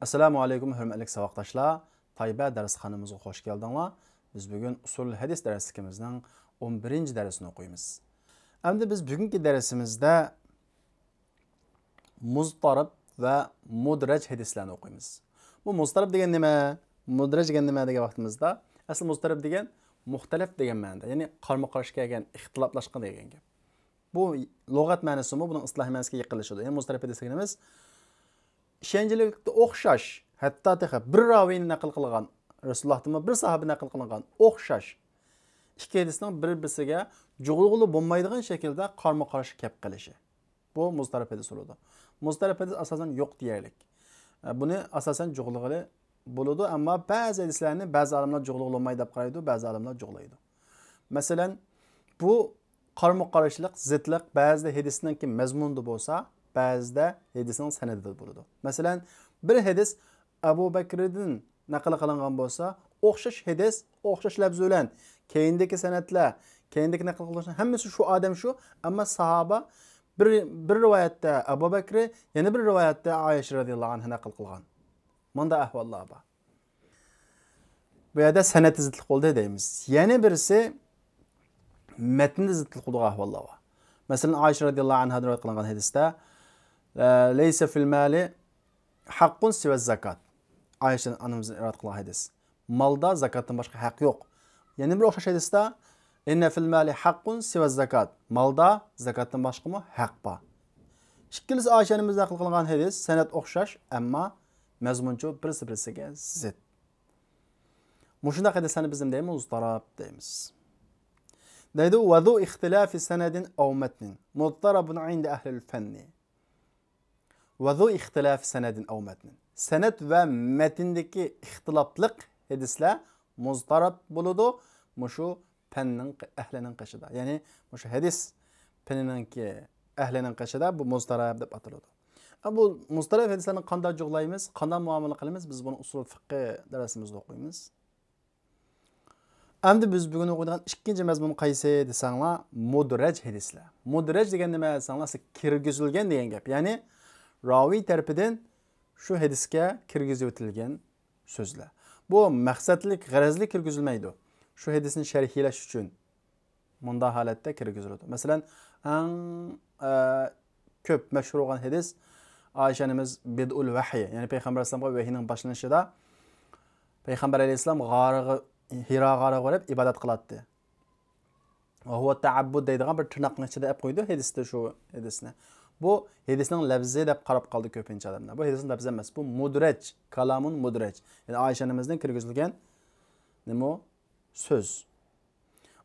Assalamu alaykum hörmətli savaqdaşlar. Tayba dərsxanamıza xoş gəldinizlər. Biz bugün usul hadis dərslikimizin 11-ci dərsini oxuyuruz. Əmdə biz bugünkü dərsimizdə muztarib və mudrac hadislərini oxuyuruz. Bu muztarib degan nima? Mudrac degan nima degan vaqtimizda, asl muztarib degan muxtalif degan ma'noda, ya'ni qarama-qarshi kelgan, ixtiloflashgan degan gap. Bu lug'at ma'nosimi, buning isloh ma'nosiga yaqinlashadi. Ya'ni muztarib hadis deganimiz ishonchlilikda o'xshash, hatto bir raviyni naql qilgan, Rasulullohdan bir sahoba naql qilgan o'xshash ikki hadisning bir-birisiga jug'lig'ili bo'lmaydigan shaklda qarama-qarshi kelib qilishi. Bu muztarib hadis bo'ladi. Muztarib hadis asosan yo'q deyarlik. Buni asosan jug'lig'ili bo'ladi, ammo ba'zi hadislarni ba'zi olimlar jug'lig'ili olmaydi deb qaraydi, ba'zi olimlar jug'laydi. Masalan, bu qarama-qarshilik, zidlik ba'zida hadisninki mazmunda bo'lsa, ba'zida hadisning sanadida bo'ladi. Masalan, bir hadis Abu Bakrdan naql qilingan bo'lsa, o'xshash hadis, o'xshash lafz bilan keyindagi sanatlar, keyindagi naql qilingan hammasi shu odam shu, ammo sahoba bir rivoyatda Abu Bakr, yana bir rivoyatda Aisha radhiyallohu anha naql qilgan. Bunda ahvollar bor. Bu yerda sanat zidlik bo'ldi deymiz. Yana birisi matnda zidlik bo'lgan ahvollar bor. Masalan, Aisha radhiyallohu anha rivoyat qilingan hadisda Leysa fil mali haqqun siva zakat. Aisha anamızın rivoyat qilgan hadis. Malda zakatdan boshqa haq yo'q. Yana bir o'xshash hadisda inna fil mali haqqun siva zakat. Malda zakatdan boshqa mı haq bor. Ikkilisi Aisha anamız naql qilgan hadis, sanat o'xshash, ammo mazmunchu birisi-birisiga zid. Mushundaq hadislarni biz nima deymiz? Muztarab deymiz. Deydi, "Wa zu ixtilafi sanadin aw matnin mudtarabun 'inda ahli al-fanni." Wa zu ixtilafi sanadin aw matnin. Sanad va matndagi ixtilofliq hadislar muztarab bo'ladi. Mushu fanning ahlining qishida. Ya'ni mushu hadis fanninki ahlining qishida bu muztarab deb ataladi. Bu muztarab hadislarni qanday jug'laymiz, qanday muomala qilamiz? Biz buni usul fiqh darsimizda o'qiymiz. Endi biz bugun o'qiydigan ikkinchi mazmun qaysi desanglar, mudraj hadislar. Mudraj degan nima desanglar, kirgizilgan degan gap. Ya'ni raviy tarafidan shu hadisga kirgizib o'tilgan so'zlar. Bu maqsadlik, g'arazli kirgizilmaydi. Shu hadisni sharhlash uchun bunda holatda kirgiziladi. Masalan, eng ko'p mashhur bo'lgan hadis Aisha onamiz bid'ul vahiy, ya'ni payg'ambar alayhisolamga vahiyning boshlanishida payg'ambar alayhisolam Hira g'ariga borib ibodat qiladi. Va huwa ta'abbud deydigan bir tirnoqning ichida olib qo'ydi hadisda shu hadisni. Bu hadisning lafzi deb qarab qoldi ko'pincha odamlar. Bu hadisning lafzi emas, bu mudraj, kalamun mudraj. Ya'ni Aisha onamizning kirgizilgan nima so'z.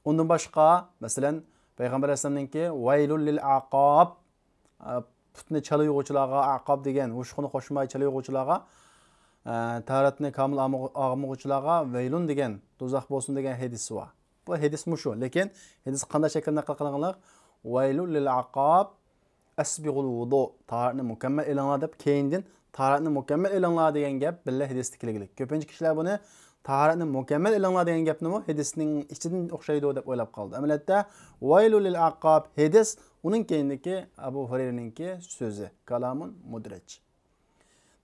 Undan boshqa, masalan, payg'ambar alayhisolamningki vaylul lil aqab, putni chalayuvchilarga aqab degan, ushquni qo'shmay chalayuvchilarga, tahoratni komil olmag'uvchilarga vaylun degan, do'zax bo'lsin degan hadisi bor. Bu hadis mushu, lekin hadis qanday shaklda naql qilinganlar? Vaylul lil aqab asbighul wudu, tahoratni mukammal elinglar deb keyindan tahoratni mukammal elinglar degan gap billa hadisdagilik. Ko'pincha kishilar buni tahoratni mukammal elinglar degan gapni hadisning ichidan o'xshaydi deb o'ylab qoldi. Amaliyotda vaylul lil aqab hadis uning keyindagi Abu Hurayraninki so'zi, kalamun mudraj.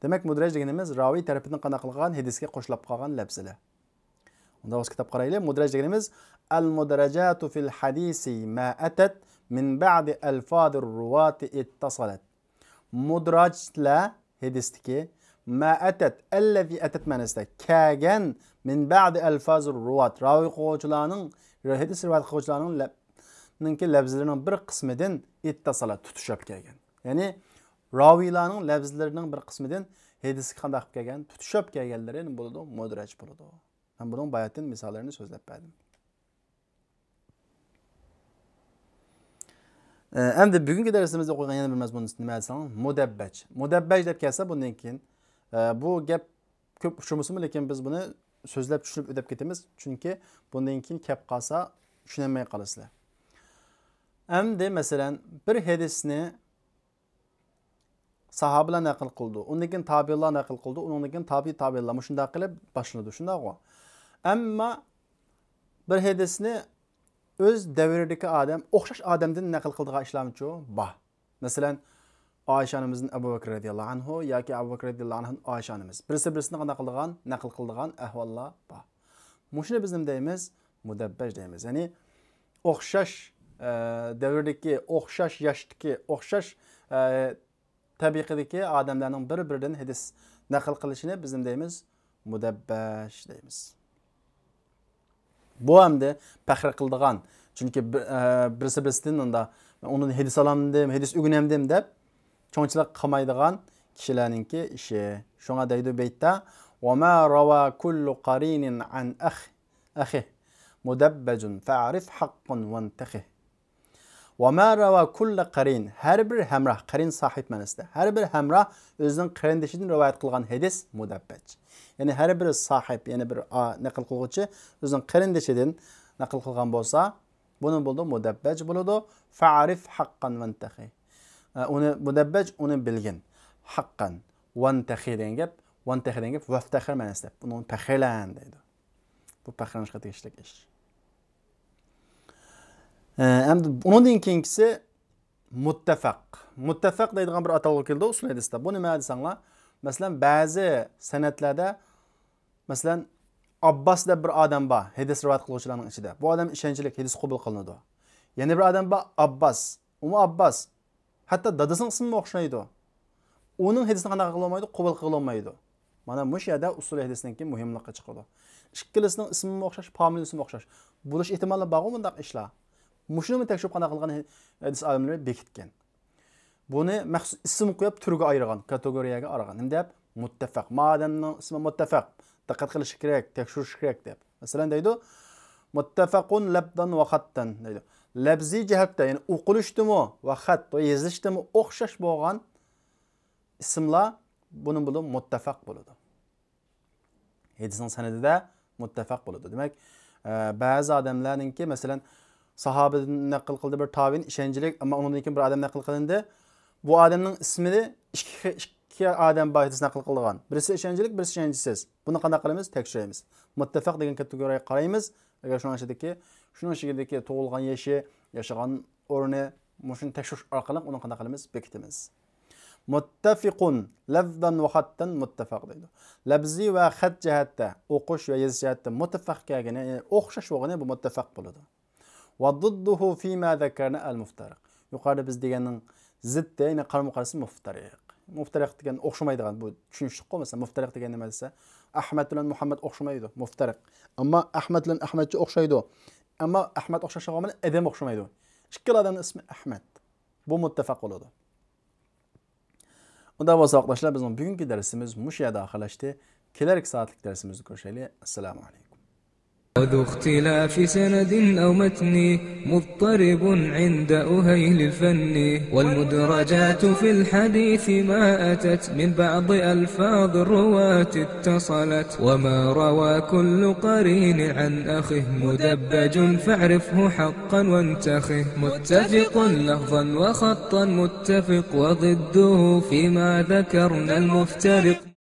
Demak, mudraj deganimiz raviy tarafidan qanday qilgan hadisga qo'shilib qolgan lafzlar. Unda o'z kitob qaraylik. Mudraj deganimiz al-mudrajatu fil hadisi ma atat min ba'di alfadir ruwati ittasalat. Mudrajlar hadisdagi ma atat allazi atat ma'nosida kelgan min ba'di alfazir ruwat, raviy qiluvchilarning hadis rivoyat qiluvchilarning lafzlarining bir qismidan ittasalat tutishib kelgan. Ya'ni raviylarning lafzlarining bir qismidan hadisga qanday qilib kelgan, tutishib kelganlari bo'ladi, mudraj bo'ladi. Men buning bayatdan misollarini so'zlab berdim. Endi bugungi darsimizda o'qigan yana bir mazmun nima desam, mudabbaj. Mudabbaj deb kelsa, bundan keyin bu gap ko'p uchirmasmi, lekin biz buni so'zlab tushunib o'tib ketamiz, chunki bundan keyin kelib qolsa tushunmay qolasizlar. Endi masalan, bir hadisni sahobalar naql qildi, undan keyin tabiinlar naql qildi, undan keyin tabiinlar shunday qilib boshladi, shundaqmi? Ammo bir hadisni o'z davridagi odam, o'xshash odamdan naql qildigan ishlarmichu bor. Masalan, Ayşe anamızın Ebu Bekir radiyallahu anhu yoki Ebu Bekir radiyallahu anhu Ayşe anamız. Birisi-birisini qanday qildigan, naql qildigan ahvollar bor. Mushuni biz nima deymiz? Mudabbaj deymiz. Ya'ni o'xshash davrdagi, o'xshash yoshdagi, o'xshash tabiqadagi odamlarning bir-biridan hadis naql qilishini biz nima deymiz? Mudabbaj deymiz. Bu hamda faxr qildigan. Chunki birisi-birisidan unda uni hadis olamdim, hadis o'rganamdim deb cho'nchilik qilmaydigan kishilarningki ishi. Shunga deydi beytda: "Va ma rawa kullu qarinin an akhi mudabbajun fa'rif haqqan wantakhi." Va ma rawa kullu qarin, har bir hamroh, qarin sahib ma'nosida. Har bir hamroh o'zining qarindoshidan rivoyat qilgan hadis mudabbaj. Ya'ni har bir sahib, ya'ni bir naql qiluvchi o'zining qarindoshidan naql qilgan bo'lsa, buni bo'ldi mudabbaj bo'ladi. Fa'rif haqqan wantakhi. Uni mudabbaj uni bilgin. Haqqan wantakhi degan gap, wantakhi degan gap vaftaxir ma'nosida. Buni faxrlan deydi. Bu faxrlanishga tegishli ish. Endi undan keyingisi muttafaq. Muttafaq deydigan bir atalg'i keldi usul hadisda. Bu nima desanglar? Masalan, ba'zi sanatlarda masalan Abbas deb bir odam bor, hadis rivoyat qiluvchilarning ichida. Bu odam ishonchli, hadis qabul qilinadi. Yana bir odam bor, Abbas. Umi Abbas. Hatto dadasining ismi o'xshaydi. Uning hadisini qanday qilolmaydi, qabul qilolmaydi. Mana bu yerda usul hadisningki muhimligi chiqadi. Ikkilisining ismi o'xshash, familiyasi ismi o'xshash. Bo'lish ehtimoli bor bunday ishlar. Mushuni tekshirib qanday qilgan hadis olimlari bekitgan. Buni maxsus ism qo'yib turga ayirgan, kategoriyaga ayirgan. Nima deb? Muttafaq. Madamning ismi muttafaq. Diqqat qilish kerak, tekshirish kerak deb. Masalan deydi, muttafaqun labdan va xattan deydi. Labzi jihatda, ya'ni o'qilishdimi va xat va yozilishdimi o'xshash bo'lgan ismlar buni bo'lib muttafaq bo'ladi. Hadisning sanadida muttafaq bo'ladi. Demak, ba'zi odamlarningki masalan sahobadan naql qildi bir tabiin ishonchlik, ammo undan keyin bir odam naql qilindi. Bu odamning ismini ikki odam hadis naql qilgan. Birisi ishonchlik, birisi ishonchsiz. Buni qanday qilamiz? Tekshiramiz. Muttafaq degan kategoriyaga qaraymiz. Agar shuning ichidagi tug'ilgan yoshi, yashagan o'rni, mushuni tekshirish orqali uni qanday qilamiz? Bekitamiz. Muttafiqun lafzan va xattan muttafaq deydi. Labzi va xat jihatda, o'qish va yozish jihatda muttafaq kelgan, ya'ni o'xshash bo'lgani bu muttafaq bo'ladi. Va dudduhu fi ma zakarna al-muftariq. Yuqorida biz deganning ziddi, ya'ni qarama-qarshi muftariq. Muftariq degan o'xshamaydigan bu tushunishlik qo'masa, muftariq degan nima desa, Ahmad bilan Muhammad o'xshamaydi, muftariq. Ammo Ahmad bilan Ahmadchi o'xshaydi. Ammo Ahmad o'xshashiga bilan adam o'xshamaydi. Ikki odamning ismi Ahmad. Bu muttafaq bo'ladi. Unda bo'lsa vaqtdoshlar, bizning bugungi darsimiz mush yerda oxirlashdi. Kelarki soatlik darsimizni ko'rishaylik. Assalomu alaykum. ذو اختلاف سند أو متن مضطرب عند أهيل الفن والمدرجات في الحديث ما أتت من بعض ألفاظ الرواة اتصلت وما روى كل قرين عن أخه مدبج فاعرفه حقا وانتخه متفق لفظا وخطا متفق وضده فيما ذكرنا المفترق